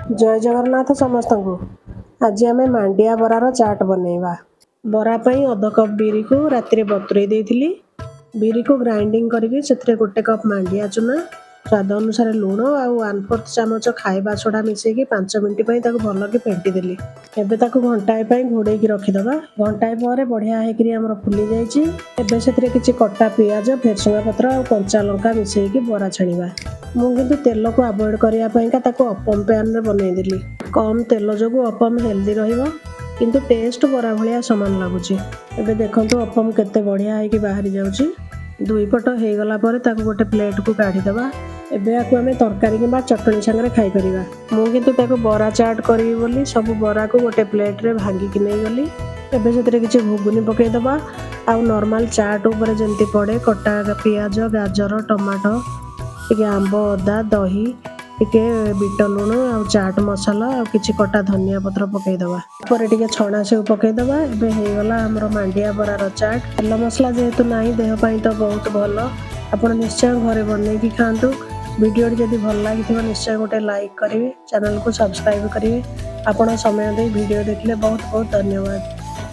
जय जगन्नाथ समस्त को। आज आम मांडिया बरार चाट बनैबा। बरा पई अध कप बिरी को राति बतुरई देइथिली। बिरी को ग्राइंडिंग करके से गोटे कप मांडिया चूना, स्वाद अनुसार लुण और 1/4 चामच खाइबा सोडा मिसेकी 5 मिनट भल कि फेंटी देली। एबे ताकू घंटाए घोड़े रखीदबा। घंटाए पर बढ़िया होकर आमर फुली जाइए। एबे से किसी कटा पियाज, भेरसुंगा पत्र और कंचा लंका मिसेकी बरा छाणीबा। मुझे तेल को अवॉइड करने अपम पैन में बनईदेली। कम तेल जो अपम हेल्दी रहिबो, किंतु टेस्ट बरा भलिया सामान लगुच। एबे देखंतु अपम केते बढ़िया है कि बाहरी जाउची। दुई पट हो गला पर ताकू गोटे प्लेट को काढ़ीदबा। एबे आकु आमे तरकारी किंबा चटनी संगे खाई परिबा। मु किंतु ताकू बरा चाट करी बोली सब बरा को गोटे प्लेट रे भांगी कि नै गली। एबे सेतरे किछि घुगुनी पकेई दबा। आ नॉर्मल चाट ऊपर जेंति पड़े कटा पियाज, गाजर, टमाटो, टिके आंब, अदा, दही, टिके बीट लुण आ चाट मसाला आ किछि कटा धनिया पत्र पकेईदबा। पर टिके छणा सेव पकेईदबा। एबे हेगला हमर मांडिया बरार चाट। तेल मसला जेहेतु नाही देह पई तो बहुत भल। आपण निश्चय घरे बनैकी खांतु। वीडियो जदि भल लागिथिबा निश्चय गोटे लाइक करिवे, चैनल को सब्सक्राइब करिवे। आपण समय दे वीडियो देखले बहुत बहुत धन्यवाद।